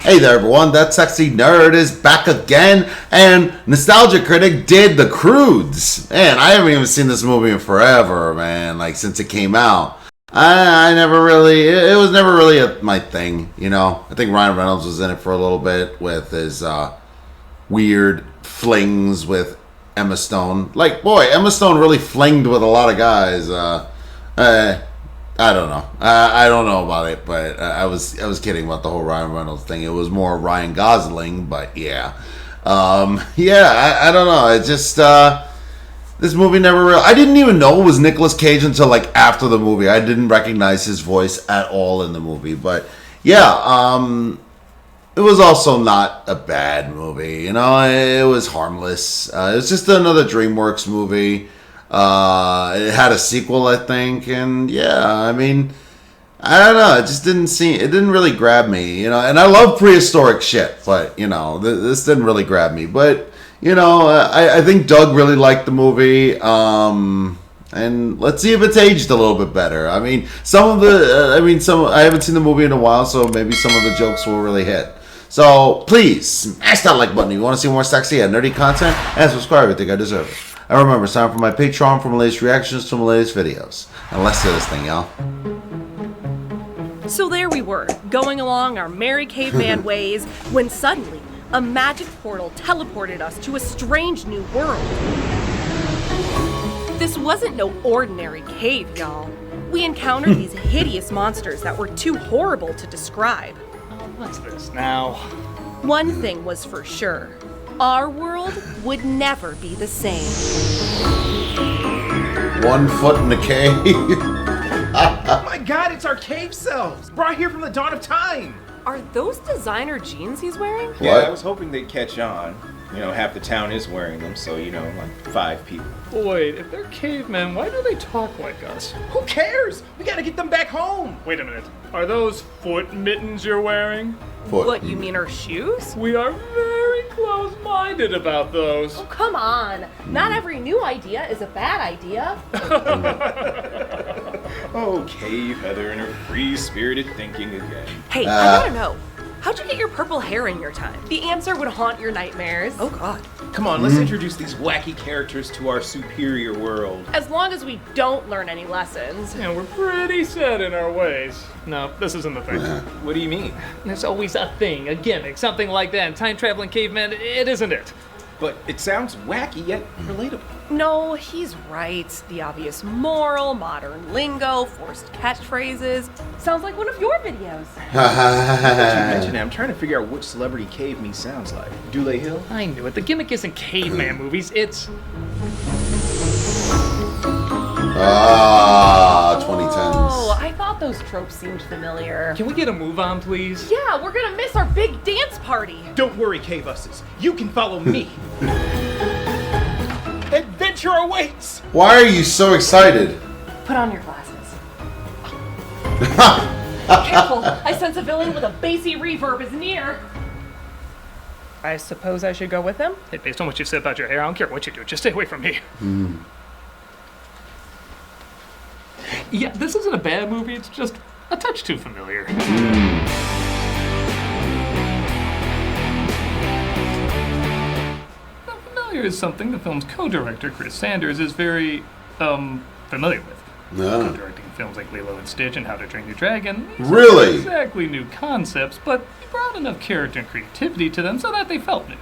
Hey there everyone, that sexy nerd is back again, and Nostalgia Critic did the Croods. Man, I haven't even seen this movie in forever, man, like since it came out. I never really, it was never really my thing, you know. I think Ryan Reynolds was in it for a little bit with his weird flings with Emma Stone. Like, boy, Emma Stone really flinged with a lot of guys. I don't know. I don't know about it, but I was kidding about the whole Ryan Reynolds thing. It was more Ryan Gosling, but yeah. I don't know. It just this movie never really... I didn't even know it was Nicolas Cage until like after the movie. I didn't recognize his voice at all in the movie, but yeah, it was also not a bad movie. You know, it was harmless. It was just another DreamWorks movie. It had a sequel, I think, and yeah, I mean, I don't know, it just didn't really grab me, you know, and I love prehistoric shit, but, you know, this didn't really grab me, but, you know, I think Doug really liked the movie, and let's see if it's aged a little bit better. I mean, I haven't seen the movie in a while, so maybe some of the jokes will really hit. So, please, smash that like button if you want to see more sexy and nerdy content, and subscribe if you think I deserve it. And remember, it's time for my Patreon for my latest reactions to my latest videos. And let's do this thing, y'all. So there we were, going along our merry caveman ways, when suddenly, a magic portal teleported us to a strange new world. This wasn't no ordinary cave, y'all. We encountered these hideous monsters that were too horrible to describe. What's this now? One thing was for sure. Our world would never be the same. 1 foot in the cave. Oh my god, it's our cave selves! Brought here from the dawn of time! Are those designer jeans he's wearing? What? Yeah, I was hoping they'd catch on. You know, half the town is wearing them, so, you know, like 5 people. Wait, if they're cavemen, why do they talk like us? Who cares? We gotta get them back home! Wait a minute. Are those foot mittens you're wearing? Foot. What, you mean our shoes? We are very close-minded about those. Oh, come on. Not every new idea is a bad idea. Oh, Cave Heather and her free-spirited thinking again. Hey, I gotta know. How'd you get your purple hair in your time? The answer would haunt your nightmares. Oh, God. Come on, let's introduce these wacky characters to our superior world. As long as we don't learn any lessons. Yeah, we're pretty set in our ways. No, this isn't the thing. What do you mean? There's always a thing, a gimmick, something like that. Time-traveling cavemen, it isn't it. But it sounds wacky yet relatable. No, he's right. The obvious moral, modern lingo, forced catchphrases. Sounds like one of your videos. You mentioned it, I'm trying to figure out which celebrity cave me sounds like. Dule Hill? I knew it. The gimmick isn't caveman movies, it's... 2010s. Oh, I thought those tropes seemed familiar. Can we get a move on, please? Yeah, we're gonna miss our big dance party. Don't worry, Cave Usses. You can follow me. Adventure awaits! Why are you so excited? Put on your glasses. Careful, I sense a villain with a bassy reverb is near. I suppose I should go with him? Hey, based on what you said about your hair, I don't care what you do. Just stay away from me. Yeah, this isn't a bad movie. It's just a touch too familiar. Now, familiar is something the film's co-director, Chris Sanders, is very, familiar with. No. Co-directing films like Lilo and Stitch and How to Train Your Dragon. These Really? aren't exactly new concepts, but he brought enough character and creativity to them so that they felt new.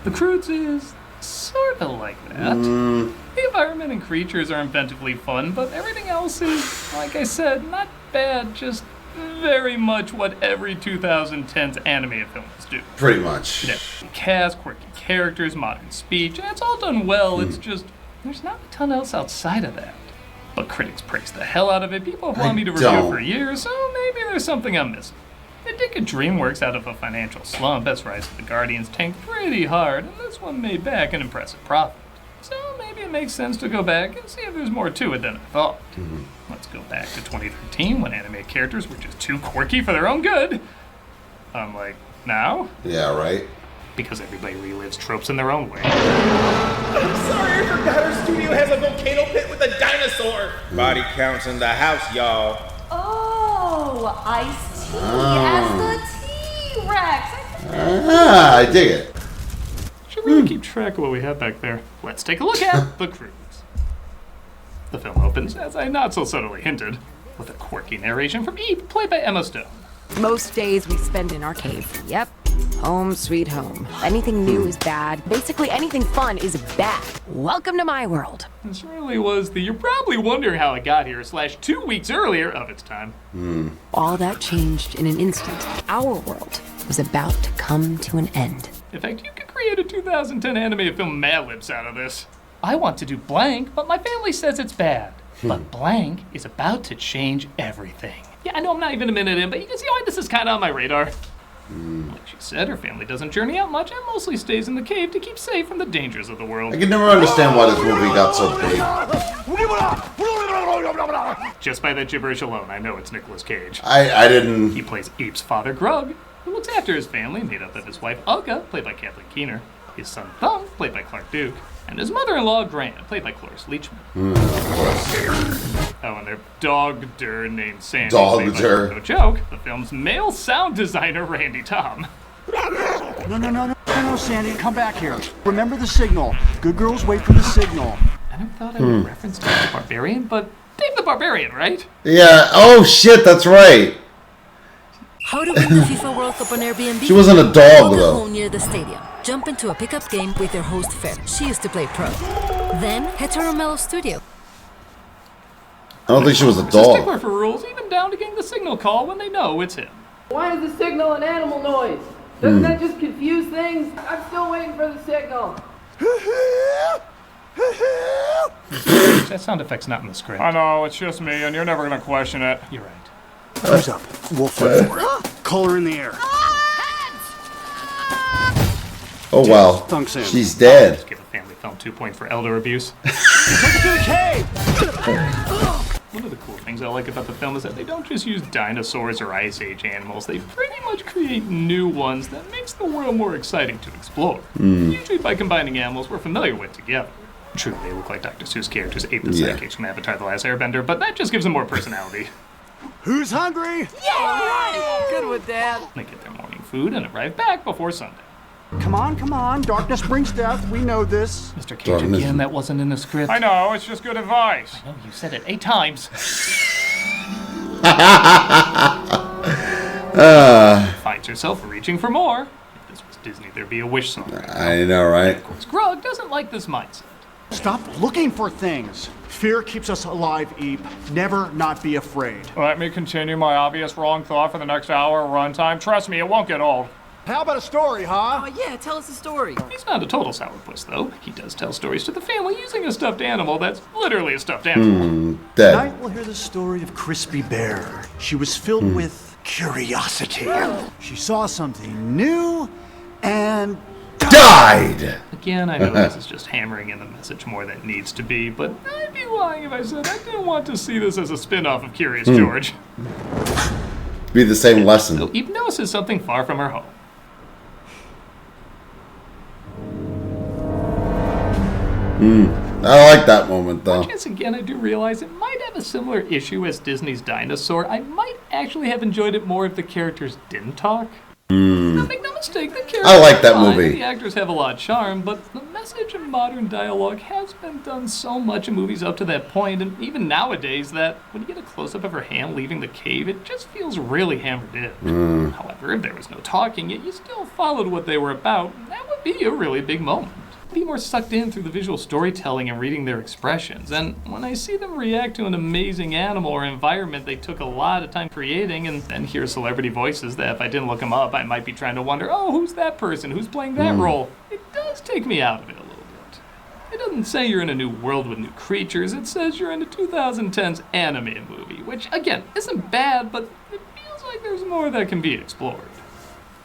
The Croods is sort of like that. The environment and creatures are inventively fun, but everything else is, like I said, not bad, just very much what every 2010s animated films do. Pretty much. You know, cast, quirky characters, modern speech, and it's all done well. It's just, there's not a ton else outside of that. But critics praise the hell out of it. People have wanted me to review it for years, so maybe there's something I'm missing. It did get DreamWorks out of a financial slump as Rise of the Guardians tanked pretty hard, and this one made back an impressive profit. So maybe it makes sense to go back and see if there's more to it than I thought. Let's go back to 2013 when animated characters were just too quirky for their own good. I'm like, now? Yeah, right? Because everybody relives tropes in their own way. I'm sorry, I forgot our studio has a volcano pit with a dinosaur. Body counts in the house, y'all. Oh, iced tea as the T-Rex. I dig it. Should really keep track of what we have back there. Let's take a look at The Croods. The film opens, as I not so subtly hinted, with a quirky narration from Eve, played by Emma Stone. Most days we spend in our cave. Yep. Home sweet home. Anything new is bad. Basically anything fun is bad. Welcome to my world. This really was the "you're probably wondering how it got here" / 2 weeks earlier of its time. All that changed in an instant. Our world was about to come to an end. In fact, you could create a 2010 animated film Mad Libs out of this. I want to do blank, but my family says it's bad. But blank is about to change everything. Yeah, I know I'm not even a minute in, but you can see why this is kind of on my radar. Like she said, her family doesn't journey out much and mostly stays in the cave to keep safe from the dangers of the world. I can never understand why this movie got so big. Just by that gibberish alone, I know it's Nicolas Cage. I didn't... He plays Ape's father, Grug, who looks after his family, made up of his wife, Olga, played by Kathleen Keener, his son, Thumb, played by Clark Duke, and his mother-in-law, Grant, played by Cloris Leachman. Oh, and their dog-der named Sandy, played by, no joke, the film's male sound designer, Randy Tom. No, Sandy, come back here. Remember the signal. Good girls wait for the signal. I never thought I would reference Dave the Barbarian, but Dave the Barbarian, right? Yeah, oh shit, that's right. How to win the FIFA World Cup on Airbnb? She wasn't a dog, Go though. home near the stadium. Jump into a pickup game with your host Fer. She used to play pro. Then head to Romelo's studio. I don't think she was a He's a stickler dog. for rules, even down to getting the signal call when they know it's him. Why is the signal an animal noise? Doesn't that just confuse things? I'm still waiting for the signal. That sound effect's not in the script. I know, it's just me, and you're never gonna question it. You're right. Who's up? We'll fight for it. Color in the air. Oh wow, Thunk Sam. she's dead. Just give a family film 2 points for elder abuse. Take it to the cave! One of the cool things I like about the film is that they don't just use dinosaurs or Ice Age animals. They pretty much create new ones that makes the world more exciting to explore. Usually by combining animals we're familiar with together. True, they look like Dr. Seuss characters ate the sidekicks from Avatar: The Last Airbender, but that just gives them more personality. Who's hungry? Good with Dad. They get their morning food and arrive back before sundown. Come on. Darkness brings death. We know this. Mr. Cage, again, that wasn't in the script. I know, it's just good advice. I know, you said it 8 times. Finds herself reaching for more. If this was Disney, there'd be a wish song. I know, right? Of course, Grug doesn't like this mindset. Stop looking for things. Fear keeps us alive, Eep. Never not be afraid. Let me continue my obvious wrong thought for the next hour of runtime. Trust me, it won't get old. How about a story, huh? Oh yeah, tell us a story. He's not a total sourpuss, though. He does tell stories to the family using a stuffed animal that's literally a stuffed animal. Dead. Tonight we'll hear the story of Crispy Bear. She was filled with curiosity. She saw something new and Died! Again, I know this is just hammering in the message more than it needs to be, but I'd be lying if I said I didn't want to see this as a spin-off of Curious George. Be the same lesson. So Eve notices something far from her home. I like that moment, though. Once again, I do realize it might have a similar issue as Disney's Dinosaur. I might actually have enjoyed it more if the characters didn't talk. Now, make no mistake, the characters I like that are fine, movie. and the actors have a lot of charm, but the message of modern dialogue has been done so much in movies up to that point, and even nowadays, that when you get a close-up of her hand leaving the cave, it just feels really hammered in. However, if there was no talking, yet you still followed what they were about, that would be a really big moment. Be more sucked in through the visual storytelling and reading their expressions. And when I see them react to an amazing animal or environment they took a lot of time creating, and then hear celebrity voices that if I didn't look them up, I might be trying to wonder, oh, who's that person? Who's playing that role? It does take me out of it a little bit. It doesn't say you're in a new world with new creatures. It says you're in a 2010's animated movie, which, again, isn't bad, but it feels like there's more that can be explored.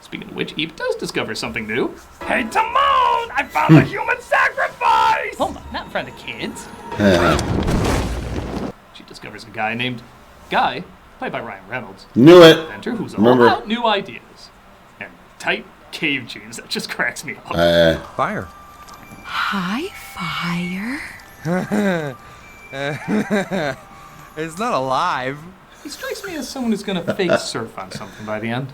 Speaking of which, Eve does discover something new. Hey, Timon! I found a human sacrifice! Hold on, not in front of the kids. She discovers a guy named Guy, played by Ryan Reynolds, Knew it. inventor who's Remember. all about new ideas. And tight cave jeans, that just cracks me up. Fire. Hi, fire. It's not alive. He strikes me as someone who's gonna fake surf on something by the end.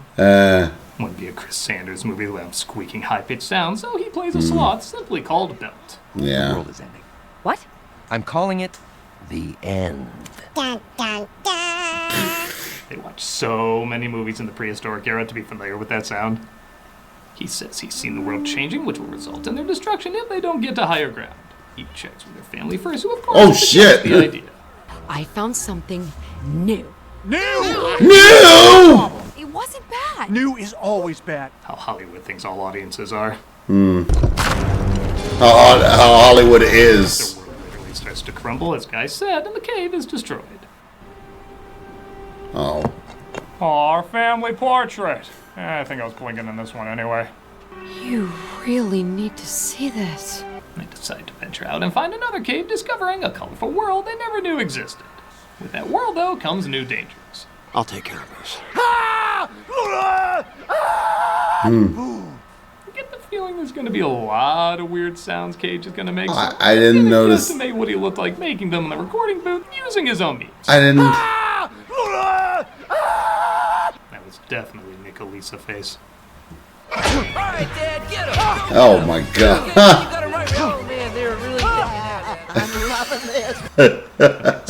Wouldn't be a Chris Sanders movie without squeaking high-pitched sounds, so he plays a sloth simply called Belt. The Yeah. world is ending. What? I'm calling it the end. They watched so many movies in the prehistoric era to be familiar with that sound. He says he's seen the world changing, which will result in their destruction if they don't get to higher ground. He checks with their family first, who of course Oh, rejects shit. the idea. I found something new. No! It wasn't bad. New is always bad. How Hollywood thinks all audiences are. How Hollywood The is. world literally starts to crumble, as Guy said, and the cave is destroyed. Oh. Our family portrait. I think I was blinking in this one anyway. You really need to see this. They decide to venture out and find another cave, discovering a colorful world they never knew existed. With that world, though, comes new dangers. I'll take care of this. I get the feeling there's going to be a lot of weird sounds Cage is going to make. I didn't notice. To make what he looked like making them in the recording booth using his own means. I didn't. That was definitely Nick Elisa face. Alright, Dad, get him! Oh my god. You got him right. Oh, man, they were really I'm loving this.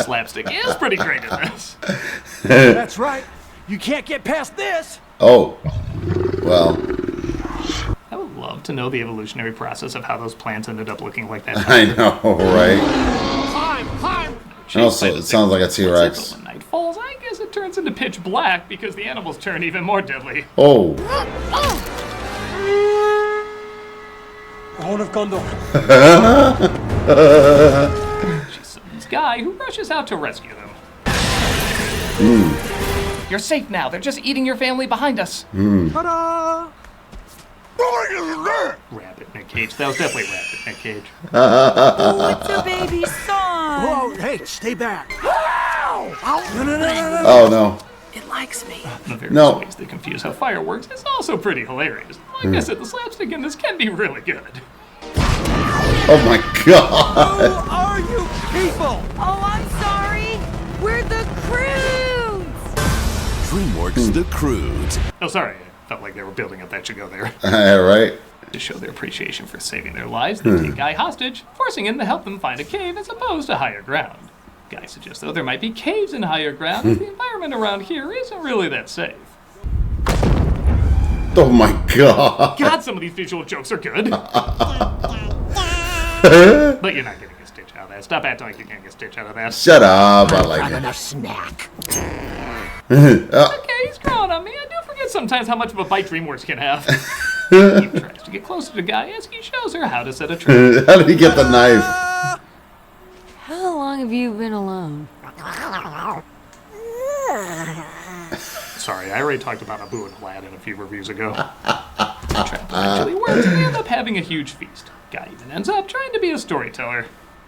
Slapstick is pretty great in this. That's right. You can't get past this. Oh. Well, I would love to know the evolutionary process of how those plants ended up looking like that. I know, right? Climb! Also, it sounds like a T-Rex. When night falls, I guess it turns into pitch black because the animals turn even more deadly. Oh. Horn of Gondor. She summons Guy, who rushes out to rescue them. You're safe now. They're just eating your family behind us. Ta-da! Rabbit Nick Cage. That was definitely Rabbit Nick Cage. It's a baby song. Whoa, hey, stay back. Oh no. It likes me. The various No. ways they confuse how fire works is also pretty hilarious. Like I said, the slapstick in this can be really good. Oh my god. Who are you people? Oh, I'm sorry. We're the Croods. DreamWorks The Croods. Oh, sorry. I felt like they were building up that should go there. Right. To show their appreciation for saving their lives, they take Guy hostage, forcing him to help them find a cave as opposed to higher ground. Guy suggests, though, there might be caves in higher ground, as the environment around here isn't really that safe. Oh my god. God, some of these visual jokes are good. But you're not getting a stitch out of that. Stop acting like you're getting a stitch out of that. Shut up. I like it. A snack. Okay, he's growing on me. I do forget sometimes how much of a bite DreamWorks can have. Eve tries to get closer to Guy as he shows her how to set a trap. How did he get the knife? How long have you been alone? Sorry, I already talked about Abu and Aladdin a few reviews ago. The trap eventually works, and they end up having a huge feast. Guy even ends up trying to be a storyteller.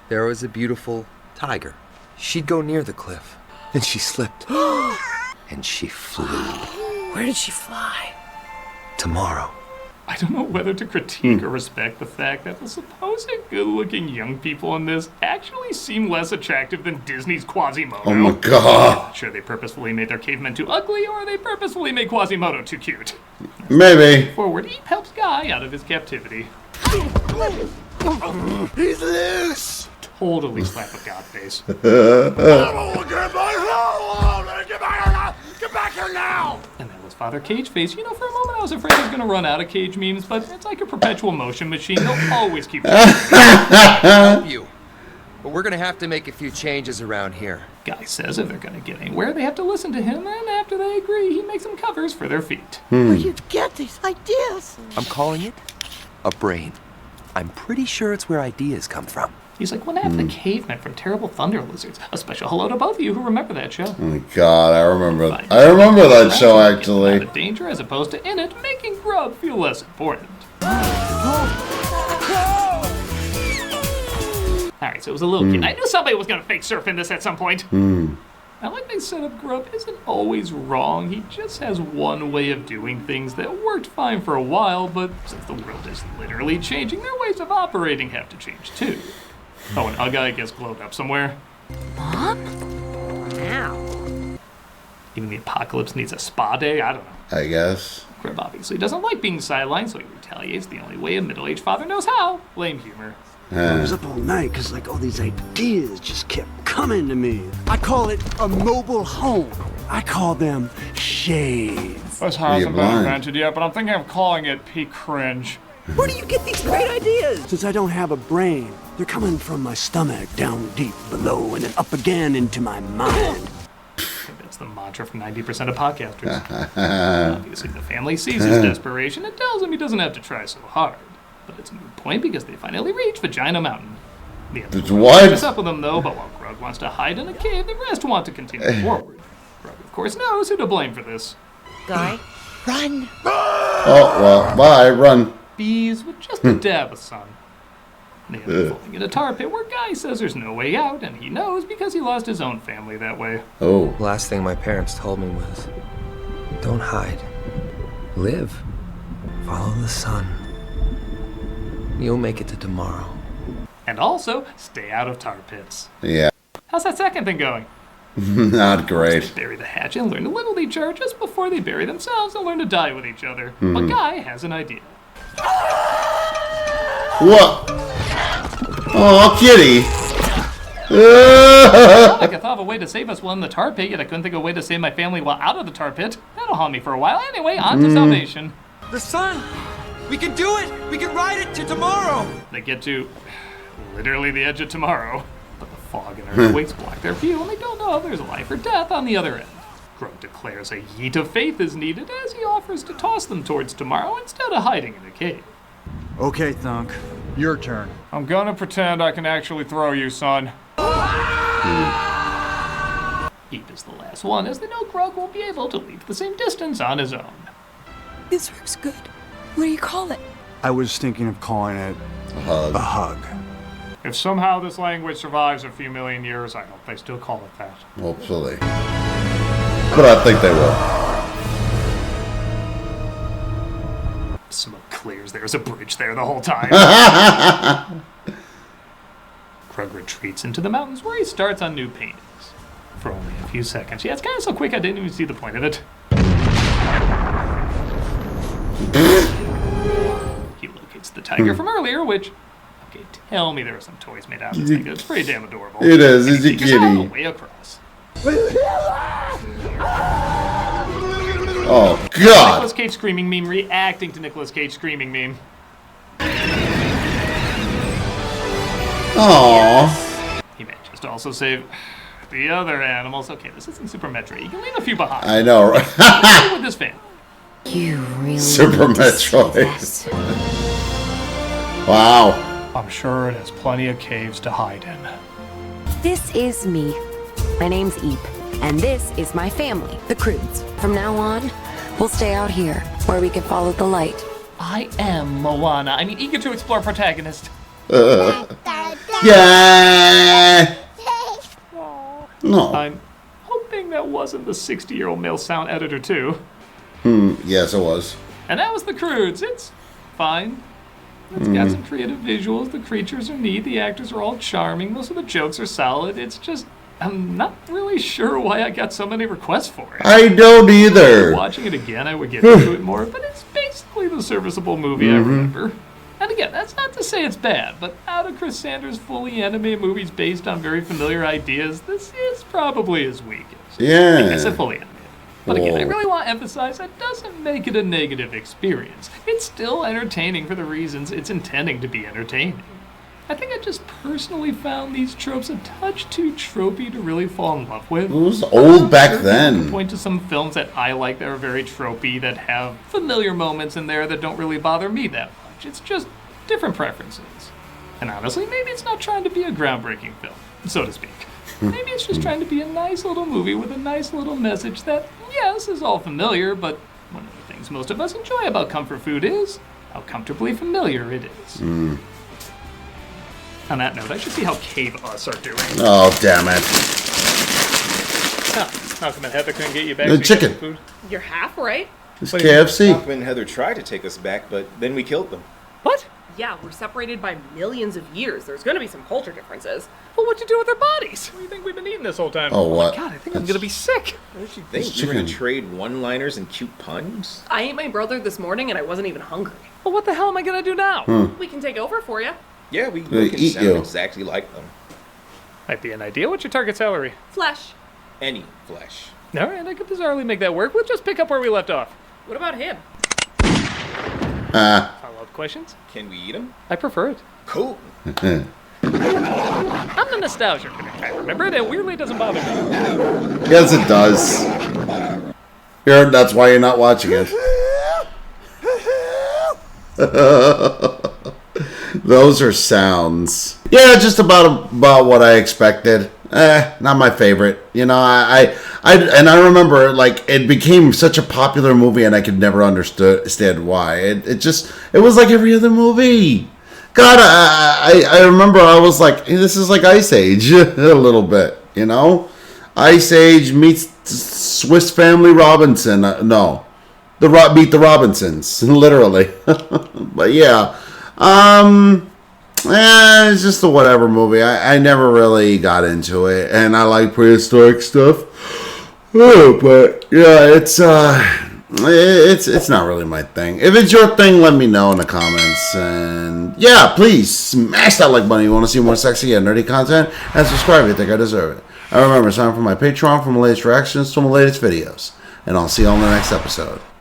There was a beautiful tiger. She'd go near the cliff. Then she slipped. And she flew. Where did she fly? Tomorrow. I don't know whether to critique or respect the fact that the supposed good-looking young people in this actually seem less attractive than Disney's Quasimodo. Oh my god. Sure, they purposefully made their cavemen too ugly, or they purposefully made Quasimodo too cute. Maybe. Forward, Eve helps Guy out of his captivity. He's loose. Totally slap a god face. Get back here now. And that was Father Cage face. You know, for a moment I was afraid he was going to run out of Cage memes, but it's like a perpetual motion machine. They'll always keep Help you. But we're gonna have to make a few changes around here. Guy says if they're going to get anywhere, they have to listen to him, and after they agree, he makes them covers for their feet. Where do you get these ideas? I'm calling it a brain. I'm pretty sure it's where ideas come from. He's like one half the cavemen from Terrible Thunder Lizards. A special hello to both of you who remember that show. Oh my god, I remember that show actually. Out of danger as opposed to in it, making grub feel less important. Alright, so it was a little kid. I knew somebody was going to fake surf in this at some point. I like they set up Grub isn't always wrong. He just has one way of doing things that worked fine for a while, but since the world is literally changing, their ways of operating have to change too. Oh, and Ugga gets glowed up somewhere. Mom? Now. Even the apocalypse needs a spa day? I don't know. I guess. Grub obviously doesn't like being sidelined, so he retaliates the only way a middle-aged father knows how. Lame humor. I was up all night because like all these ideas just kept coming to me. I call it a mobile home. I call them shades. This hasn't been invented yet, but I'm thinking of calling it peak cringe. Where do you get these great ideas? Since I don't have a brain, they're coming from my stomach down deep below and then up again into my mind. That's the mantra from 90% of podcasters. Obviously, the family sees his desperation and tells him he doesn't have to try so hard. But it's a moot point because they finally reach Vagina Mountain. The what? Catches up with them though, but while Grug wants to hide in a cave, the rest want to continue forward. Grug, of course, knows who to blame for this. Guy, run! Oh, well, bye, run. Bees with just a dab of sun. They end up falling in a tar pit where Guy says there's no way out, and he knows because he lost his own family that way. Oh. Last thing my parents told me was, don't hide. Live. Follow the sun. You'll make it to tomorrow. And also, stay out of tar pits. Yeah. How's that second thing going? Not great. They bury the hatch and learn to live with each other just before they bury themselves and learn to die with each other. But Guy has an idea. What? Oh, kitty. Like I thought of a way to save us while in the tar pit, yet I couldn't think of a way to save my family while out of the tar pit. That'll haunt me for a while. Anyway, on to salvation. The sun! We can do it! We can ride it to tomorrow! They get to literally the edge of tomorrow, but the fog and earthquakes block their view, and they don't know if there's life or death on the other end. Grug declares a yeet of faith is needed as he offers to toss them towards tomorrow instead of hiding in a cave. Okay, Thunk. Your turn. I'm gonna pretend I can actually throw you, son. Eep is the last one, as they know Grug won't be able to leap the same distance on his own. This works good. What do you call it? I was thinking of calling it a hug. If somehow this language survives a few million years, I hope they still call it that. Hopefully. But I think they will. Smoke clears. There's a bridge there the whole time. Grug retreats into the mountains where he starts on new paintings. For only a few seconds. Yeah, it's kind of so quick I didn't even see the point of it. He locates the tiger from earlier, which... Okay, tell me there are some toys made out of this thing. It's pretty damn adorable. It is. It's a kitty. Way across. Oh, God. Nicolas Cage screaming meme reacting to Nicolas Cage screaming meme. Aww. He manages to also save the other animals. Okay, this isn't Super Metroid. You can leave a few behind. I know, right? Let's with this fan. You really Super Metroid. Wow. I'm sure it has plenty of caves to hide in. This is me. My name's Eep, and this is my family, the Croods. From now on, we'll stay out here, where we can follow the light. I am Moana. I mean, eager to explore protagonist. Yeah. No. I'm hoping that wasn't the 60-year-old male sound editor, too. Yes, it was. And that was the Croods. It's fine. It's got some creative visuals. The creatures are neat. The actors are all charming. Most of the jokes are solid. It's just, I'm not really sure why I got so many requests for it. I don't either. Watching it again, I would get into it more, but it's basically the serviceable movie I remember. And again, that's not to say it's bad, but out of Chris Sanders' fully animated movies based on very familiar ideas, this is probably his weakest. Yeah. I guess it's fully animated. But again, I really want to emphasize that doesn't make it a negative experience. It's still entertaining for the reasons it's intending to be entertaining. I think I just personally found these tropes a touch too tropey to really fall in love with. It was old back then. I can point to some films that I like that are very tropey, that have familiar moments in there that don't really bother me that much. It's just different preferences. And honestly, maybe it's not trying to be a groundbreaking film, so to speak. Maybe it's just trying to be a nice little movie with a nice little message that, yes, is all familiar, but one of the things most of us enjoy about comfort food is how comfortably familiar it is. On that note, I should see how Cave Us are doing. Oh, damn it. Malcolm and Heather couldn't get you back The so you chicken. got food? You're half right. It's KFC. Malcolm and Heather tried to take us back, but then we killed them. What? Yeah, we're separated by millions of years. There's gonna be some culture differences. But what'd you do with our bodies? What do you think we've been eating this whole time? Oh, what? My God, I think I'm gonna be sick. What did you think? You were gonna trade one-liners and cute puns? I ate my brother this morning and I wasn't even hungry. Well, what the hell am I gonna do now? We can take over for you. Yeah, we They can eat sound you. exactly like them. Might be an idea. What's your target salary? Flesh. Any flesh. All right, I could bizarrely make that work. We'll just pick up where we left off. What about him? Follow-up questions? Can we eat them? I prefer it. Cool. I'm the nostalgia critic. I remember it, and weirdly it doesn't bother me. Yes, it does. That's why you're not watching it. Those are sounds. Yeah, just about what I expected. Not my favorite. You know, I remember like it became such a popular movie, and I could never understand why. It was like every other movie. God, I remember I was like, hey, this is like Ice Age a little bit. You know, Ice Age meets Swiss Family Robinson. Meet the Robinsons, literally. But yeah, it's just a whatever movie. I never really got into it, and I like prehistoric stuff. But yeah, it's not really my thing. If it's your thing, let me know in the comments. And yeah, please smash that like button if you want to see more sexy and nerdy content, and subscribe if you think I deserve it. And remember, sign up for my Patreon for my latest reactions to my latest videos. And I'll see you on the next episode.